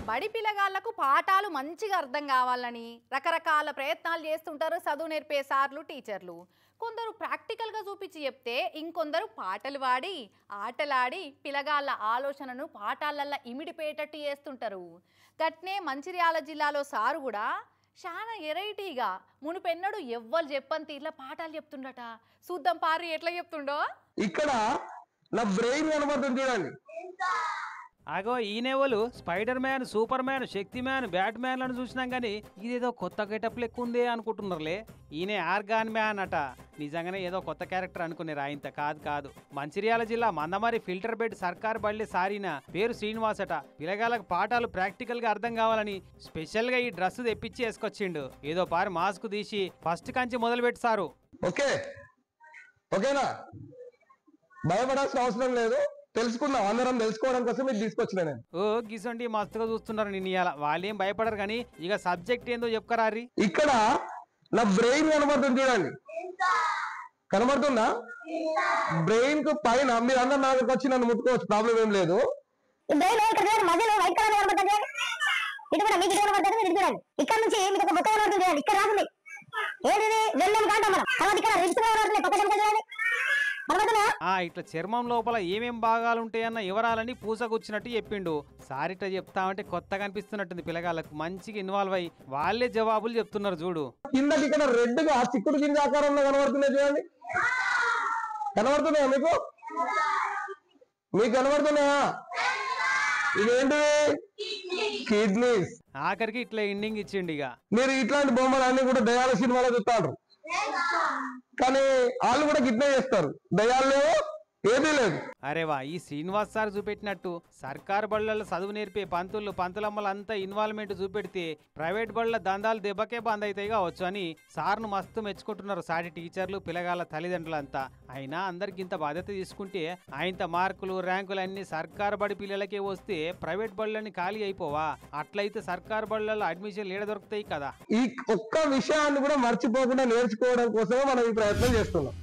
బడి పిల్లగాళ్లకు పాఠాలు మంచిగా అర్థం కావాలని రకరకాల ప్రయత్నాలు చేస్తుంటారు చదువు నేర్పే సార్లు టీచర్లు. కొందరు ప్రాక్టికల్గా చూపించి చెప్తే ఇంకొందరు పాటలు పాడి ఆటలాడి పిల్లగాళ్ళ ఆలోచనను పాఠాలల్లో ఇమిడిపోయేటట్టు చేస్తుంటారు. గట్నే మంచిర్యాల జిల్లాలో సారు కూడా చాలా వెరైటీగా మునుపెన్నడు ఎవ్వరు చెప్పని తీర్ల పాఠాలు చెప్తుండట. చూద్దాం పారి ఎట్లా చెప్తుండో. ఇక్కడ నా బ్రెయిన్ కనబడుతుంది చూడండి. అగో ఈయనెవలు స్పైడర్ మ్యాన్, సూపర్ మ్యాన్, శక్తి మ్యాన్, బ్యాట్ మ్యాన్లను చూసినాం కానీ ఇదేదో కొత్త గెటప్ లెక్క ఉందే అనుకుంటున్నారులే. ఈయనే ఆర్గాన్ మ్యాన్ అట. నిజంగానే ఏదో కొత్త క్యారెక్టర్ అనుకునేరా, ఇంత కాదు. మంచిర్యాల జిల్లా మందమరి ఫిల్టర్ బెడ్ సర్కార్ బళ్ళి సారిన పేరు శ్రీనివాస్ అట. పిల్లగాళ్ళకు పాఠాలు ప్రాక్టికల్ గా అర్థం కావాలని స్పెషల్ గా ఈ డ్రెస్ తెప్పించి వేసుకొచ్చిండు. ఏదో పారి మాస్క్ తీసి ఫస్ట్ కంచి మొదలు పెట్టి సారు. ఓకేనా, భయపడాల్సిన అవసరం లేదు. తెలుసుకుందాం, అందరం తెలుసుకోవడం కోసం ఇది తీసుకొచ్చిన నేను. ఓ గిసండి మస్తుగా చూస్తున్నారు నిన్న. ఇవాళ వాళ్ళేం భయపడరు కానీ ఇక సబ్జెక్ట్ ఏందో చెప్పుకరారి. ఇక్కడ నా బ్రెయిన్ కనబడుతుంది చూడండి. కనబడుతుందా? బ్రెయిన్ కు పైన మీరు అందరు నా దగ్గరకు వచ్చి నన్ను ముట్టుకోవచ్చు, ప్రాబ్లం ఏం లేదు. ఇక్కడ నుంచి మీకు ఒక బుక్క కనబడుతుంది, ఇక్కడ రాసింది ఏంటిది వెళ్ళం కాంట మనం ఇక్కడ రిజిస్టర్ పక్కన ఇట్లా చర్మం లోపల ఏమేం భాగాలు ఉంటాయన్న వివరాలని పూసకొచ్చినట్టు చెప్పిండు. సారిట చెప్తామంటే కొత్తగా అనిపిస్తున్నట్టుంది. పిల్లగాళ్ళకు మంచిగా ఇన్వాల్వ్ అయ్యి వాళ్ళే జవాబులు చెప్తున్నారు చూడు. కిందకి ఇక్కడ రెడ్ గా చిక్కుడు గింజ ఆకారంలో కనబడుతున్నాయి చూడండి. కనబడుతున్నాయా మీకు? కనబడుతున్నాయా? ఇదేంటిది? కిడ్నీస్. ఆఖరికి ఇట్లా ఎండింగ్ ఇచ్చిండు. ఇక మీరు ఇట్లాంటి బొమ్మలు అన్ని కూడా దయాల సినిమాలో చూస్తారు, కానీ వాళ్ళు కూడా గిట్నే చేస్తారు. దయాలు ఏదీ లేదు. అరే వా, ఈ శ్రీనివాస్ సార్ చూపెట్టినట్టు సర్కారు బళ్ళల్లో చదువు నేర్పే పంతులమ్మలంతా ఇన్వాల్వ్మెంట్ చూపెడితే ప్రైవేట్ బళ్ళ దందాలు దెబ్బకే బంద్ అవుతాయి కావచ్చు అని సార్ను మస్తు మెచ్చుకుంటున్నారు సాటి టీచర్లు, పిల్లగాళ్ళ తల్లిదండ్రులంతా. అయినా అందరికి ఇంత బాధ్యత తీసుకుంటే ఆయనత మార్కులు ర్యాంకులు అన్ని సర్కారు బడి పిల్లలకే వస్తే ప్రైవేట్ బళ్ళని ఖాళీ అయిపోవా? అట్లయితే సర్కారు బళ్ళల్లో అడ్మిషన్లు ఏడ దొరుకుతాయి కదా. ఈ ఒక్క విషయాన్ని కూడా మర్చిపోకుండా నేర్చుకోవడం కోసమే మనం ఈ ప్రయత్నం చేస్తున్నాం.